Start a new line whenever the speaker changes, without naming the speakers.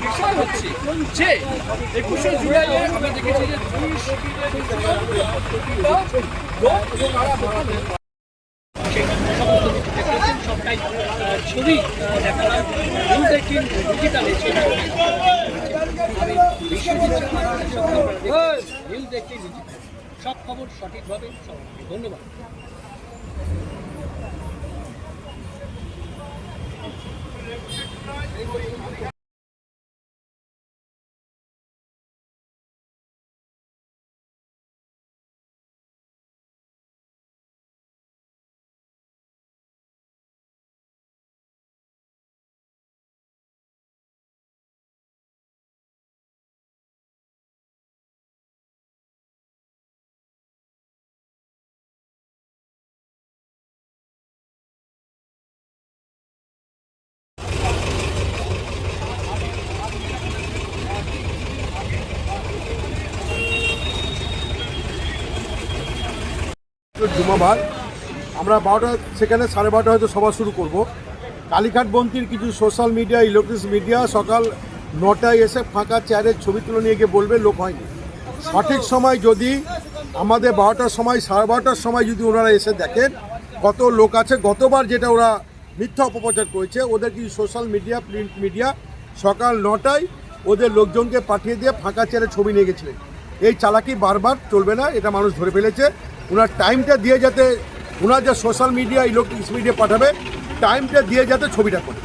বিষয় হচ্ছে যে 21শে জুলাইয়ে আমরা দেখেছি যে সবটাই ছবি দেখালাম ডিজিটালে সব খবর সঠিকভাবে ধন্যবাদ।
জুমাবার আমরা 12টা সেখানে 12:30 হয়তো সভা শুরু করব। কালীঘাটবন্তীর কিছু সোশ্যাল মিডিয়া ইলেকট্রনিক্স মিডিয়া সকাল 9টায় এসে ফাঁকা চেয়ারের ছবি তুলে নিয়ে গিয়ে বলবে লোক হয়নি। সঠিক সময় যদি আমাদের 12টার সময় 12:30টার সময় যদি ওনারা এসে দেখেন কত লোক আছে, গতবার যেটা ওরা মিথ্যা অপপ্রচার করেছে, ওদের কিছু সোশ্যাল মিডিয়া প্রিন্ট মিডিয়া সকাল 9টায় ওদের লোকজনকে পাঠিয়ে দিয়ে ফাঁকা চেয়ারে ছবি নিয়ে গেছিলেন। এই চালাকি বারবার চলবে না, এটা মানুষ ধরে ফেলেছে। ওনার টাইমটা দিয়ে যাতে ওনার যে সোশ্যাল মিডিয়া ইলেকট্রনিক্স মিডিয়া পাঠাবে টাইমটা দিয়ে যাতে ছবিটা করে।